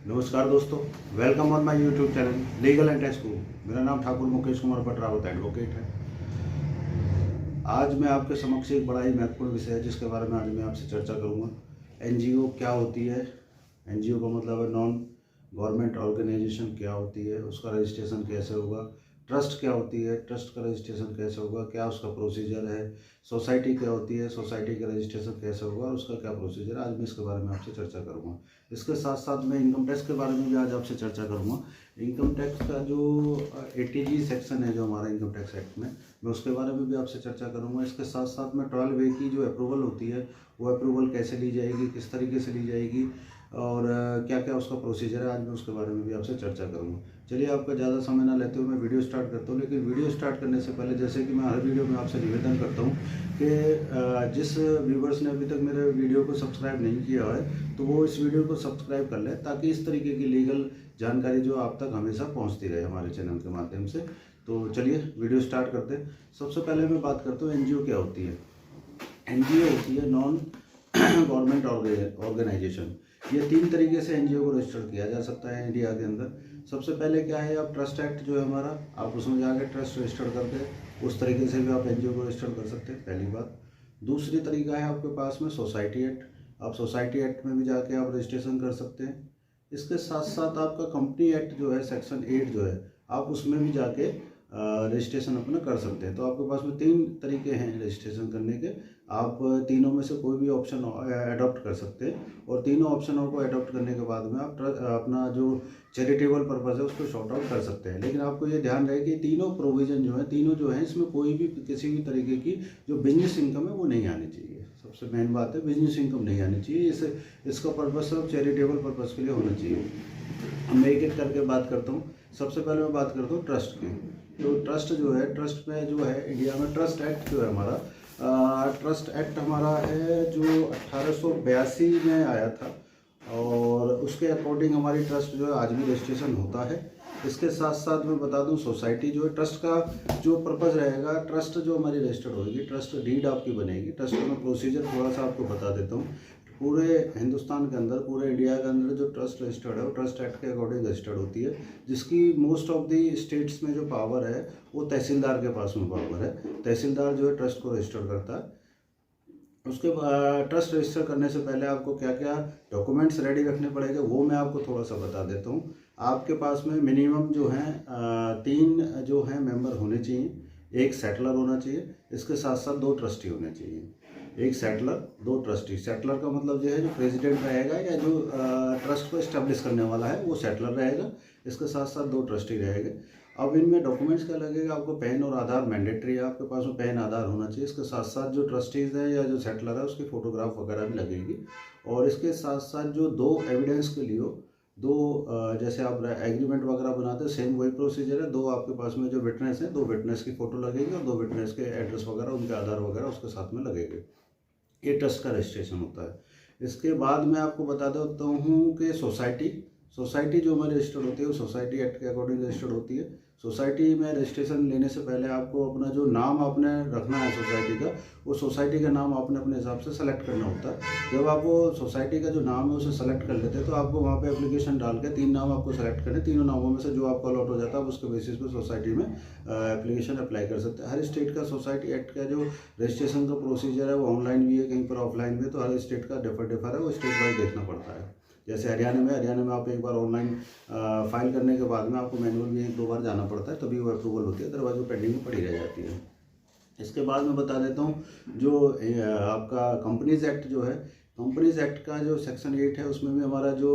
नमस्कार दोस्तों, welcome on my YouTube channel legal and tax गुरु। मेरा नाम ठाकुर मुकेश कुमार भट्टरावत एडवोकेट है। आज मैं आपके समक्ष एक बड़ा ही महत्वपूर्ण विषय है जिसके बारे में आज मैं आपसे चर्चा करूंगा। एनजीओ क्या होती है? एनजीओ का मतलब है नॉन गवर्नमेंट ऑर्गेनाइजेशन क्या होती है, उसका रजिस्ट्रेशन कैसे होगा। ट्रस्ट क्या होती है, ट्रस्ट का रजिस्ट्रेशन कैसे होगा, क्या उसका प्रोसीजर है। सोसाइटी क्या होती है, सोसाइटी का रजिस्ट्रेशन कैसे होगा और उसका क्या प्रोसीजर है। आज मैं इसके बारे में आपसे चर्चा करूंगा। इसके साथ साथ मैं इनकम टैक्स के बारे में भी आज आपसे चर्चा करूंगा। इनकम टैक्स का जो 80G सेक्शन है जो हमारा इनकम टैक्स एक्ट में, मैं उसके बारे में भी आपसे चर्चा करूंगा। इसके साथ साथ मैं 12A की जो अप्रूवल होती है वो अप्रूवल कैसे ली जाएगी, किस तरीके से ली जाएगी और क्या क्या उसका प्रोसीजर है, आज मैं उसके बारे में भी आपसे चर्चा करूंगा। चलिए आपका ज़्यादा समय ना लेते हुए मैं वीडियो स्टार्ट करता हूं। लेकिन वीडियो स्टार्ट करने से पहले, जैसे कि मैं हर वीडियो में आपसे निवेदन करता हूं कि जिस व्यूवर्स ने अभी तक मेरे वीडियो को सब्सक्राइब नहीं किया है तो वो इस वीडियो को सब्सक्राइब कर लें, ताकि इस तरीके की लीगल जानकारी जो आप तक हमेशा पहुँचती रहे हमारे चैनल के माध्यम से। तो चलिए वीडियो स्टार्ट करते हैं। सबसे पहले मैं बात करता हूँ एनजीओ क्या होती है। एनजीओ होती है नॉन गवर्नमेंट ऑर्गेनाइजेशन। ये 3 तरीके से एनजीओ को रजिस्टर किया जा सकता है इंडिया के अंदर। सबसे पहले क्या है, आप ट्रस्ट एक्ट जो है हमारा, आप उसमें जाकर ट्रस्ट रजिस्टर करके उस तरीके से भी आप एनजीओ को रजिस्टर कर सकते हैं, पहली बात। दूसरी तरीका है आपके पास में सोसाइटी एक्ट। आप सोसाइटी एक्ट में भी जाके आप रजिस्ट्रेशन कर सकते हैं। इसके साथ साथ आपका कंपनी एक्ट जो है सेक्शन 8 जो है, आप उसमें भी जाके रजिस्ट्रेशन अपना कर सकते हैं। तो आपके पास में 3 तरीके हैं रजिस्ट्रेशन करने के। आप तीनों में से कोई भी ऑप्शन अडॉप्ट कर सकते हैं और तीनों ऑप्शनों को अडॉप्ट करने के बाद में आप अपना जो चैरिटेबल पर्पज़ है उसको शॉर्ट आउट कर सकते हैं। लेकिन आपको ये ध्यान रहे कि तीनों प्रोविज़न जो है, तीनों जो है, इसमें कोई भी किसी भी तरीके की जो बिजनेस इनकम है वो नहीं आनी चाहिए। सबसे मेन बात है, बिजनेस इनकम नहीं आनी चाहिए। इसका पर्पज़ सिर्फ चैरिटेबल पर्पज़ के लिए होना चाहिए। मैं एक एक करके बात करता हूँ। सबसे पहले मैं बात करता हूँ ट्रस्ट की। तो ट्रस्ट जो है, ट्रस्ट में जो है इंडिया में ट्रस्ट एक्ट जो है हमारा, ट्रस्ट एक्ट हमारा है जो 1882 में आया था और उसके अकॉर्डिंग हमारी ट्रस्ट जो है आज भी रजिस्ट्रेशन होता है। इसके साथ साथ मैं बता दूं, सोसाइटी जो है, ट्रस्ट का जो पर्पज़ रहेगा, ट्रस्ट जो हमारी रजिस्टर्ड होगी, ट्रस्ट डीड आपकी बनेगी। ट्रस्ट का मैं प्रोसीजर थोड़ा सा आपको बता देता हूँ। पूरे हिंदुस्तान के अंदर, पूरे इंडिया के अंदर जो ट्रस्ट रजिस्टर्ड है वो ट्रस्ट एक्ट के अकॉर्डिंग रजिस्टर्ड होती है, जिसकी मोस्ट ऑफ दी स्टेट्स में जो पावर है वो तहसीलदार के पास में पावर है। तहसीलदार जो है ट्रस्ट को रजिस्टर करता है। उसके बाद ट्रस्ट रजिस्टर करने से पहले आपको क्या क्या डॉक्यूमेंट्स रेडी रखने पड़ेंगे वो मैं आपको थोड़ा सा बता देता हूँ। आपके पास में मिनिमम जो है 3 जो है मेंबर होने चाहिए। एक सेटलर होना चाहिए, इसके साथ साथ 2 ट्रस्टी होने चाहिए। एक सेटलर, 2 ट्रस्टी। सेटलर का मतलब जो है जो प्रेसिडेंट रहेगा या जो ट्रस्ट को इस्टेब्लिश करने वाला है वो सेटलर रहेगा। इसके साथ साथ 2 ट्रस्टी रहेंगे। अब इनमें डॉक्यूमेंट्स क्या लगेगा, आपको पैन और आधार मैंडेटरी है, आपके पास में पैन आधार होना चाहिए। इसके साथ साथ जो ट्रस्टीज़ है या जो सेटलर है उसकी फ़ोटोग्राफ वगैरह भी लगेगी। और इसके साथ साथ जो 2 एविडेंस के लिए 2 जैसे आप एग्रीमेंट वगैरह बनाते हैं, सेम वही प्रोसीजर है। 2 आपके पास में जो विटनेस है, 2 विटनेस की फ़ोटो लगेगी और 2 विटनेस के एड्रेस वगैरह, उनके आधार वगैरह उसके साथ में लगेंगे। ये ट्रस्ट का रजिस्ट्रेशन होता है। इसके बाद मैं आपको बता देता हूँ कि सोसाइटी जो हमारी रजिस्टर्ड होती है वो सोसाइटी एक्ट के अकॉर्डिंग रजिस्टर्ड होती है। सोसाइटी में रजिस्ट्रेशन लेने से पहले आपको अपना जो नाम आपने रखना है सोसाइटी का, वो सोसाइटी का नाम आपने अपने हिसाब से सेलेक्ट करना होता है। जब आप वो सोसाइटी का जो नाम है उसे सेलेक्ट कर लेते हैं तो आपको वहाँ पे एप्लीकेशन डाल के 3 नाम आपको सेलेक्ट करने, तीनों नामों में से जो आपका अलॉट हो जाता है उसके बेसिस पे सोसाइटी में एप्लीकेशन अप्लाई कर सकते हैं। हर स्टेट का सोसाइटी एक्ट का जो रजिस्ट्रेशन का प्रोसीजर है वो ऑनलाइन भी है, कहीं पर ऑफलाइन भी है। तो हर स्टेट का डिफर है, वो स्टेट वाइज देखना पड़ता है। जैसे हरियाणा में आप एक बार ऑनलाइन फाइल करने के बाद में आपको मैनुअल भी 1-2 बार जाना पड़ता है, तभी वो अप्रूवल होती है, अदरवाइज वो पेंडिंग में पड़ी रह जाती है। इसके बाद मैं बता देता हूँ जो आपका कंपनीज एक्ट जो है, कंपनीज एक्ट का जो सेक्शन 8 है उसमें भी हमारा जो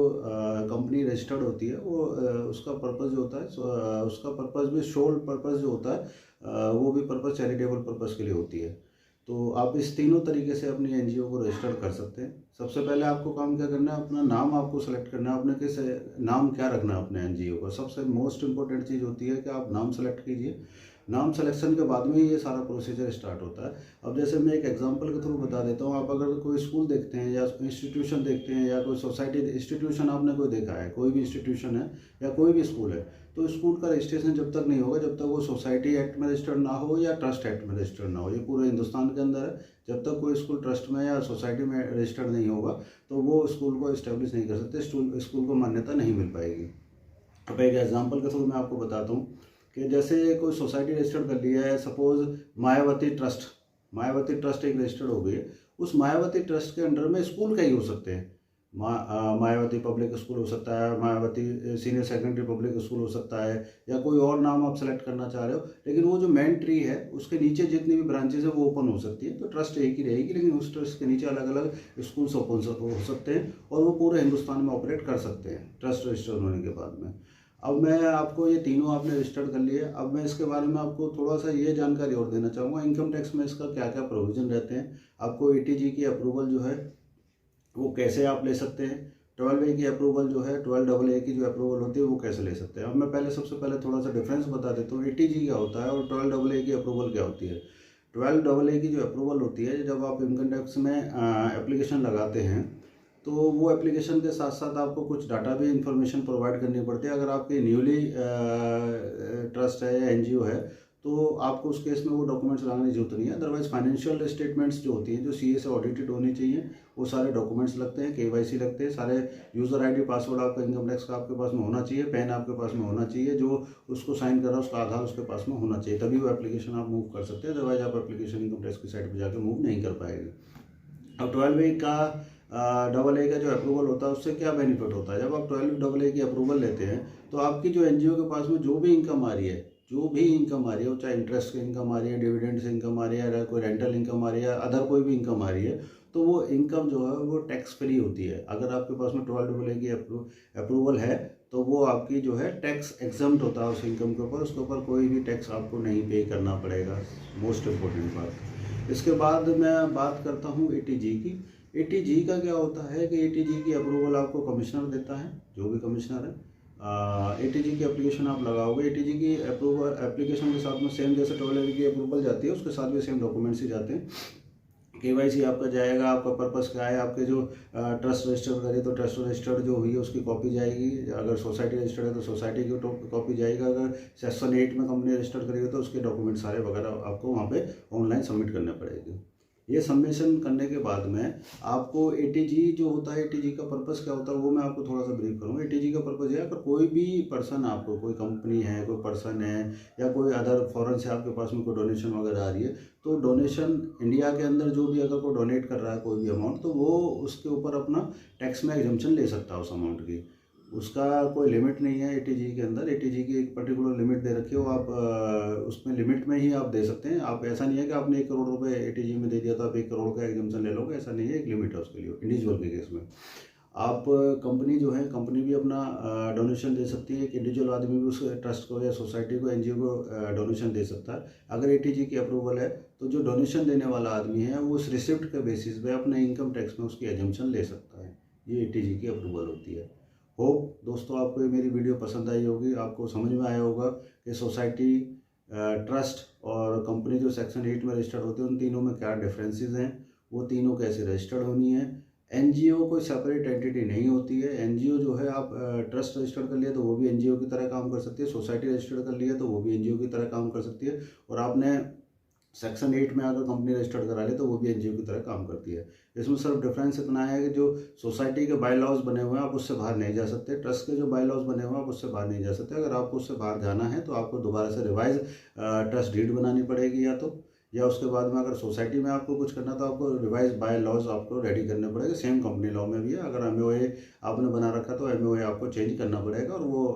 कंपनी रजिस्टर्ड होती है वो उसका पर्पज़ जो होता है, उसका पर्पज़ भी सोल पर्पज़ जो होता है वो भी पर्पज़ चैरिटेबल पर्पज़ के लिए होती है। तो आप इस तीनों तरीके से अपनी एनजीओ को रजिस्टर कर सकते हैं। सबसे पहले आपको काम क्या करना है, अपना नाम आपको सेलेक्ट करना है, अपने नाम क्या रखना है अपने एनजीओ को। सबसे मोस्ट इम्पोर्टेंट चीज़ होती है कि आप नाम सेलेक्ट कीजिए। नाम सिलेक्शन के बाद में ही ये सारा प्रोसीजर स्टार्ट होता है। अब जैसे मैं एक एग्जांपल के थ्रू बता देता हूँ। आप अगर कोई स्कूल देखते हैं या इंस्टीट्यूशन देखते हैं या कोई सोसाइटी इंस्टीट्यूशन आपने कोई देखा है, कोई भी इंस्टीट्यूशन है या कोई भी स्कूल है, तो स्कूल का रजिस्ट्रेशन जब तक नहीं होगा, जब तक वो सोसाइटी एक्ट में रजिस्टर्ड ना हो या ट्रस्ट एक्ट में रजिस्टर्ड ना हो, ये पूरे हिंदुस्तान के अंदर है, जब तक कोई स्कूल ट्रस्ट में या सोसाइटी में रजिस्टर्ड नहीं होगा तो वो स्कूल को इस्टेब्लिश नहीं कर सकते, स्कूल को मान्यता नहीं मिल पाएगी। अब एक एग्जांपल के थ्रू मैं आपको बताता हूँ कि जैसे कोई सोसाइटी रजिस्टर्ड कर लिया है, सपोज मायावती ट्रस्ट एक रजिस्टर्ड हो गई है, उस मायावती ट्रस्ट के अंडर में स्कूल कई हो सकते हैं। मायावती पब्लिक स्कूल हो सकता है, Mayawati senior secondary public school हो सकता है, या कोई और नाम आप सेलेक्ट करना चाह रहे हो, लेकिन वो जो मेन ट्री है उसके नीचे जितनी भी ब्रांचेज है वो ओपन हो सकती है। तो ट्रस्ट एक ही रहेगी, लेकिन उस ट्रस्ट के नीचे अलग अलग स्कूल्स ओपन हो सकते हैं और वो पूरे हिंदुस्तान में ऑपरेट कर सकते हैं ट्रस्ट रजिस्टर्ड होने के बाद में। अब मैं आपको ये तीनों आपने रजिस्टर्ड कर लिए, अब मैं इसके बारे में आपको थोड़ा सा ये जानकारी और देना चाहूँगा, इनकम टैक्स में इसका क्या क्या प्रोविज़न रहते हैं। आपको ATG की अप्रूवल जो है वो कैसे आप ले सकते हैं, 12A की अप्रूवल जो है, 12AA की जो अप्रूवल होती है वो कैसे ले सकते हैं। अब मैं सबसे पहले थोड़ा सा डिफरेंस बता देता हूँ, ATG क्या होता है और 12AA की अप्रूवल क्या होती है। 12AA की जो अप्रूवल होती है, जब आप इनकम टैक्स में एप्लीकेशन लगाते हैं तो वो एप्लीकेशन के साथ साथ आपको कुछ डाटा भी इंफॉर्मेशन प्रोवाइड करनी पड़ती है। अगर आपकी न्यूली ट्रस्ट है या NGO है तो आपको उस केस में वो डॉक्यूमेंट्स लगाने की जरूरत नहीं है। अदरवाइज फाइनेंशियल स्टेटमेंट्स जो होती हैं, जो CA से ऑडिटेड होनी चाहिए, वो सारे डॉक्यूमेंट्स लगते हैं, KYC लगते हैं, सारे यूज़र ID पासवर्ड आपका इनकम टैक्स का आपके पास में होना चाहिए, पैन आपके पास में होना चाहिए, जो उसको साइन कर रहा है उसका आधार उसके पास में होना चाहिए, तभी वो एप्लीकेशन आप मूव कर सकते हैं। अदरवाइज आप एप्लीकेशन इनकम टैक्स की साइट पर जाकर मूव नहीं कर पाएंगे। अब 12A का AA का जो अप्रूवल होता है उससे क्या बेनिफिट होता है। जब आप 12AA की अप्रूवल लेते हैं तो आपकी जो NGO के पास में जो भी इनकम आ रही है, वो चाहे इंटरेस्ट की इनकम आ रही है, डिविडेंड से इनकम आ रही है, या कोई रेंटल इनकम आ रही है, अदर कोई भी इनकम आ रही है, तो वो इनकम जो है वो टैक्स फ्री होती है। अगर आपके पास में 12AA की अप्रूवल है तो वो आपकी जो है टैक्स एग्जम्प्ट होता है उस इनकम के ऊपर, उसके ऊपर कोई भी टैक्स आपको नहीं पे करना पड़ेगा। मोस्ट इम्पोर्टेंट बात। इसके बाद मैं बात करता हूँ ATG की। ATG का क्या होता है कि ATG की अप्रूवल आपको कमिश्नर देता है, जो भी कमिश्नर है। ATG की एप्लीकेशन आप लगाओगे, ATG की अप्रूवल एप्लीकेशन के साथ में सेम जैसे 12A की अप्रूवल जाती है उसके साथ भी सेम डॉक्यूमेंट्स ही जाते हैं। KYC आपका जाएगा, आपका पर्पस क्या है, आपके जो ट्रस्ट रजिस्टर्ड करिए तो ट्रस्ट रजिस्टर्ड जो हुई है उसकी कॉपी जाएगी, अगर सोसाइटी रजिस्टर्ड है तो सोसाइटी की कॉपी जाएगा, अगर सेक्शन 8 में कंपनी रजिस्टर्ड करी हो तो उसके डॉक्यूमेंट सारे वगैरह आपको वहाँ पे ऑनलाइन सबमिट करने पड़ेंगे। ये सबमिशन करने के बाद में आपको ATG जो होता है, ATG का पर्पस क्या होता है वो मैं आपको थोड़ा सा ब्रीफ करूँगा। ATG का पर्पस ये है, अगर कोई भी पर्सन, आपको कोई कंपनी है, कोई पर्सन है या कोई अदर फॉरेन से आपके पास में कोई डोनेशन वगैरह आ रही है, तो डोनेशन इंडिया के अंदर जो भी अगर कोई डोनेट कर रहा है कोई भी अमाउंट, तो वो उसके ऊपर अपना टैक्स में एग्जम्पशन ले सकता है उस अमाउंट की। उसका कोई लिमिट नहीं है ATG के अंदर, ATG की एक पर्टिकुलर लिमिट दे रखी हो, आप उसमें लिमिट में ही आप दे सकते हैं। आप ऐसा नहीं है कि आपने 1 करोड़ रुपए ATG में दे दिया तो आप 1 करोड़ का एग्जम्पशन ले लोगे, ऐसा नहीं है, एक लिमिट है उसके लिए इंडिविजुअल के केस में। आप कंपनी जो है, कंपनी भी अपना डोनेशन दे सकती है, एक इंडिविजुअल आदमी भी उस ट्रस्ट को या सोसाइटी को, NGO को डोनेशन दे सकता है। अगर ATG की अप्रूवल है तो जो डोनेशन देने वाला आदमी है वो उस रिसिप्ट के बेसिस पे अपने इनकम टैक्स में उसकी एजम्पशन ले सकता है। ये ATG की अप्रूवल होती है। होप दोस्तों आपको ये मेरी वीडियो पसंद आई होगी, आपको समझ में आया होगा कि सोसाइटी, ट्रस्ट और कंपनी जो सेक्शन 8 में रजिस्टर्ड होते हैं उन तीनों में क्या डिफरेंसेस हैं, वो तीनों कैसे रजिस्टर्ड होनी है। NGO कोई सेपरेट एंटिटी नहीं होती है। NGO जो है, आप ट्रस्ट रजिस्टर्ड कर लिया तो वो भी NGO की तरह काम कर सकती है, सोसाइटी रजिस्टर्ड कर लिया तो वो भी NGO की तरह काम कर सकती है, और आपने सेक्शन 8 में अगर कंपनी रजिस्टर्ड करा ली तो वो भी NGO की तरह काम करती है। इसमें सिर्फ डिफरेंस इतना है कि जो सोसाइटी के बाय लॉज बने हुए हैं आप उससे बाहर नहीं जा सकते, ट्रस्ट के जो बाय लॉज बने हुए हैं आप उससे बाहर नहीं जा सकते। अगर आपको उससे बाहर जाना है तो आपको दोबारा से रिवाइज ट्रस्ट डीड बनानी पड़ेगी, या उसके बाद में अगर सोसाइटी में आपको कुछ करना तो आपको रिवाइज बाय लॉज आपको रेडी करने पड़ेगा। सेम कंपनी लॉ में भी है, अगर MOA आपने बना रखा तो MOA आपको चेंज करना पड़ेगा, और वो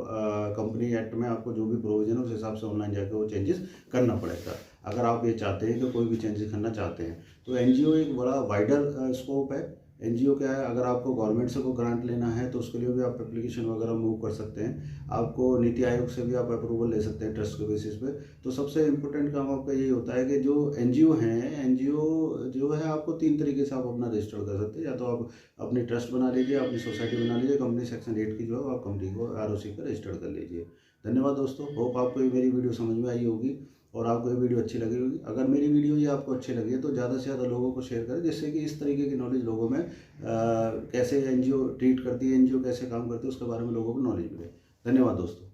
कंपनी एक्ट में आपको जो भी प्रोविजन है उस हिसाब से ऑनलाइन जाकर वो चेंजेस करना पड़ेगा, अगर आप ये चाहते हैं कि कोई भी चेंजेस करना चाहते हैं। तो NGO एक बड़ा वाइडर स्कोप है। NGO क्या है, अगर आपको गवर्नमेंट से कोई ग्रांट लेना है तो उसके लिए भी आप एप्लीकेशन वगैरह मूव कर सकते हैं, आपको नीति आयोग से भी आप अप्रूवल ले सकते हैं ट्रस्ट के बेसिस पे। तो सबसे इम्पोर्टेंट काम आपका यही होता है कि जो NGO हैं, NGO जो है आपको 3 तरीके से आप अपना रजिस्टर कर सकते हैं, या तो आप अपनी ट्रस्ट बना लीजिए, अपनी सोसाइटी बना लीजिए, कंपनी सेक्शन 8 की जो है आप कंपनी को ROC पर रजिस्टर कर लीजिए। धन्यवाद दोस्तों, होप आपको ये मेरी वीडियो समझ में आई होगी। और आपको ये वीडियो अच्छी लगी होगी। अगर मेरी वीडियो ये आपको अच्छी लगी है तो ज़्यादा से ज़्यादा लोगों को शेयर करें, जिससे कि इस तरीके की नॉलेज लोगों में कैसे एनजीओ ट्रीट करती है, एनजीओ कैसे काम करती है, उसके बारे में लोगों को नॉलेज मिले। धन्यवाद दोस्तों।